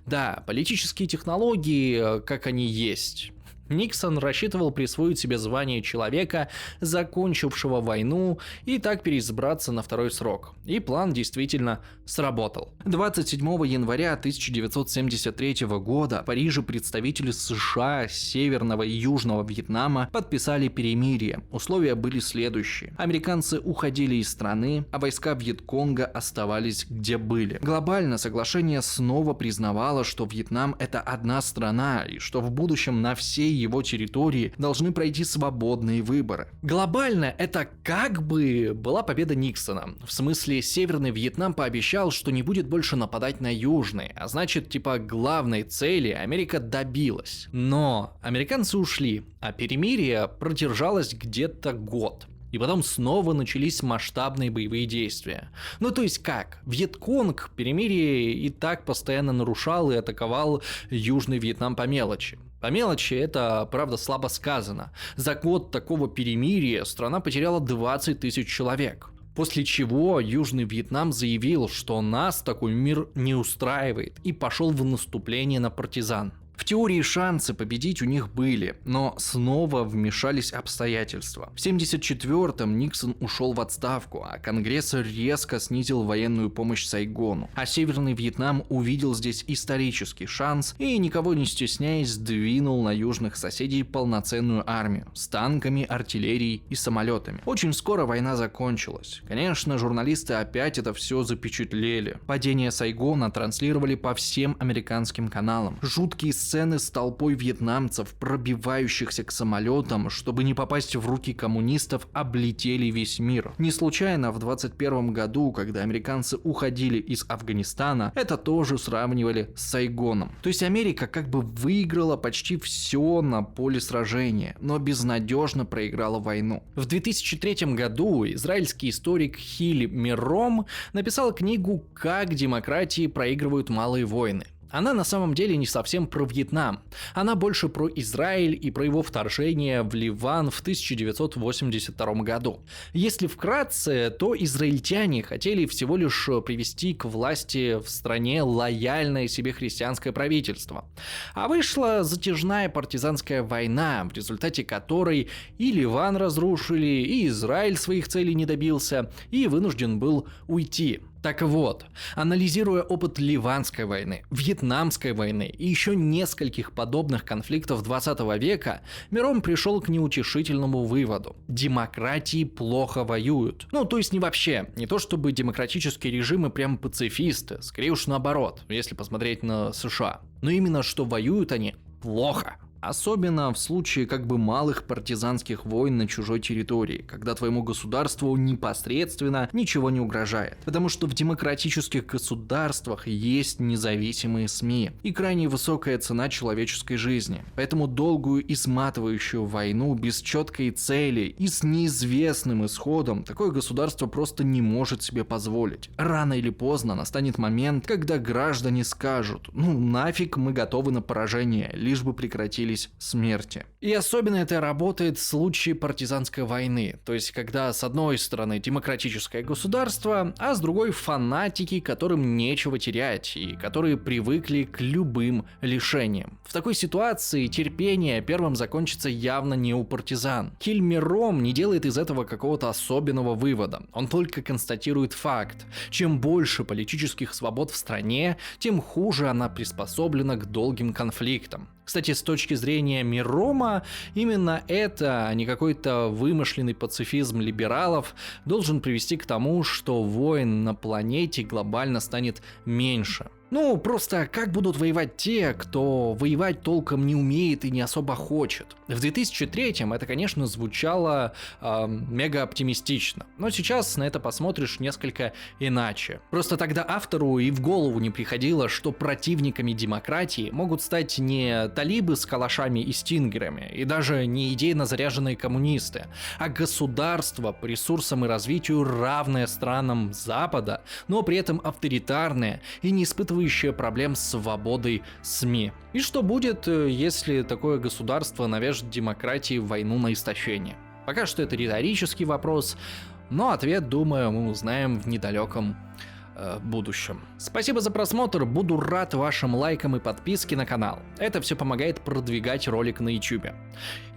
Да, политические технологии, как они есть. Никсон рассчитывал присвоить себе звание человека, закончившего войну, и так переизбраться на второй срок. И план действительно сработал. 27 января 1973 года в Париже представители США, Северного и Южного Вьетнама подписали перемирие. Условия были следующие. Американцы уходили из страны, а войска Вьетконга оставались где были. Глобально соглашение снова признавало, что Вьетнам — это одна страна, и что в будущем на всей его территории должны пройти свободные выборы. Глобально это как бы была победа Никсона. В смысле, Северный Вьетнам пообещал, что не будет больше нападать на Южный, а значит, типа главной цели Америка добилась. Но американцы ушли, а перемирие продержалось где-то год. И потом снова начались масштабные боевые действия. Ну то есть как? Вьетконг перемирие и так постоянно нарушал и атаковал Южный Вьетнам по мелочи. По мелочи это, правда, слабо сказано. За год такого перемирия страна потеряла 20 тысяч человек. После чего Южный Вьетнам заявил, что нас такой мир не устраивает, и пошел в наступление на партизан. В теории шансы победить у них были, но снова вмешались обстоятельства. В 1974-м Никсон ушел в отставку, а Конгресс резко снизил военную помощь Сайгону. А Северный Вьетнам увидел здесь исторический шанс и, никого не стесняясь, двинул на южных соседей полноценную армию с танками, артиллерией и самолетами. Очень скоро война закончилась. Конечно, журналисты опять это все запечатлели. Падение Сайгона транслировали по всем американским каналам. Жуткие сцены с толпой вьетнамцев, пробивающихся к самолетам, чтобы не попасть в руки коммунистов, облетели весь мир. Не случайно в 21 году, когда американцы уходили из Афганистана, это тоже сравнивали с Сайгоном. То есть Америка как бы выиграла почти все на поле сражения, но безнадежно проиграла войну. В 2003 году израильский историк Хилли Миром написал книгу «Как демократии проигрывают малые войны». Она на самом деле не совсем про Вьетнам. Она больше про Израиль и про его вторжение в Ливан в 1982 году. Если вкратце, то израильтяне хотели всего лишь привести к власти в стране лояльное себе христианское правительство. А вышла затяжная партизанская война, в результате которой и Ливан разрушили, и Израиль своих целей не добился, и вынужден был уйти. Так вот, анализируя опыт Ливанской войны, Вьетнамской войны и еще нескольких подобных конфликтов 20 века, Миром пришел к неутешительному выводу. Демократии плохо воюют. Ну, то есть не вообще. Не то чтобы демократические режимы прям пацифисты, скорее уж наоборот, если посмотреть на США. Но именно что воюют они плохо. Особенно в случае как бы малых партизанских войн на чужой территории, когда твоему государству непосредственно ничего не угрожает. Потому что в демократических государствах есть независимые СМИ и крайне высокая цена человеческой жизни. Поэтому долгую изматывающую войну без четкой цели и с неизвестным исходом такое государство просто не может себе позволить. Рано или поздно настанет момент, когда граждане скажут: ну нафиг мы готовы на поражение, лишь бы прекратили смерти. И особенно это работает в случае партизанской войны, то есть когда с одной стороны демократическое государство, а с другой фанатики, которым нечего терять и которые привыкли к любым лишениям. В такой ситуации терпение первым закончится явно не у партизан. Хилли Миром не делает из этого какого-то особенного вывода, он только констатирует факт. Чем больше политических свобод в стране, тем хуже она приспособлена к долгим конфликтам. Кстати, с точки зрения Мирома, именно это, а не какой-то вымышленный пацифизм либералов, должен привести к тому, что войн на планете глобально станет меньше. Ну, просто как будут воевать те, кто воевать толком не умеет и не особо хочет? В 2003-м это, конечно, звучало мега оптимистично, но сейчас на это посмотришь несколько иначе. Просто тогда автору и в голову не приходило, что противниками демократии могут стать не талибы с калашами и стингерами, и даже не идейно заряженные коммунисты, а государство по ресурсам и развитию равное странам Запада, но при этом авторитарное и не испытывающее проблем с свободой СМИ. И что будет, если такое государство навяжет демократии войну на истощение? Пока что это риторический вопрос, но ответ, думаю, мы узнаем в недалеком будущем. Спасибо за просмотр, буду рад вашим лайкам и подписке на канал. Это все помогает продвигать ролик на YouTube.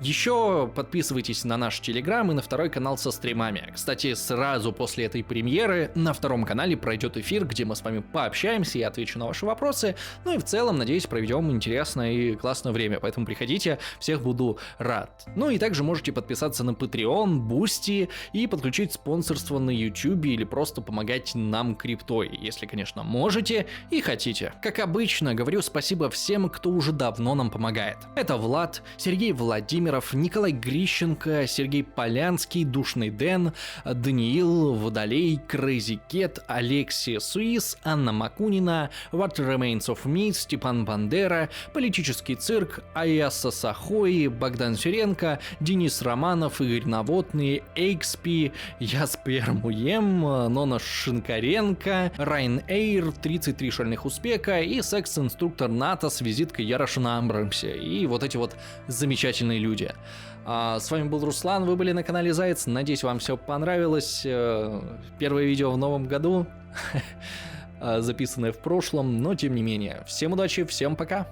Еще подписывайтесь на наш Telegram и на второй канал со стримами. Кстати, сразу после этой премьеры на втором канале пройдет эфир, где мы с вами пообщаемся и отвечу на ваши вопросы. Ну и в целом, надеюсь, проведем интересное и классное время, поэтому приходите, всех буду рад. Ну и также можете подписаться на Patreon, Boosty и подключить спонсорство на YouTube или просто помогать нам крипто криптой, если, конечно, можете и хотите. Как обычно, говорю спасибо всем, кто уже давно нам помогает. Это Влад, Сергей Владимиров, Николай Грищенко, Сергей Полянский, Душный Дэн, Даниил, Водолей, Crazy Cat, Алексей Суис, Анна Макунина, What Remains of Me, Степан Бандера, Политический цирк, Аяса Сахой, Богдан Сюренко, Денис Романов, Игорь Новотный, Эйкспи, Яспер Муем, Нона Шинкаренко, Райн Эйр, 33 шальных успеха и секс-инструктор НАТО с визиткой Яроша на Амбрамсе. И вот эти вот замечательные люди. С вами был Руслан, вы были на канале Заяц. Надеюсь, вам все понравилось. Первое видео в новом году, записанное в прошлом, но тем не менее. Всем удачи, всем пока!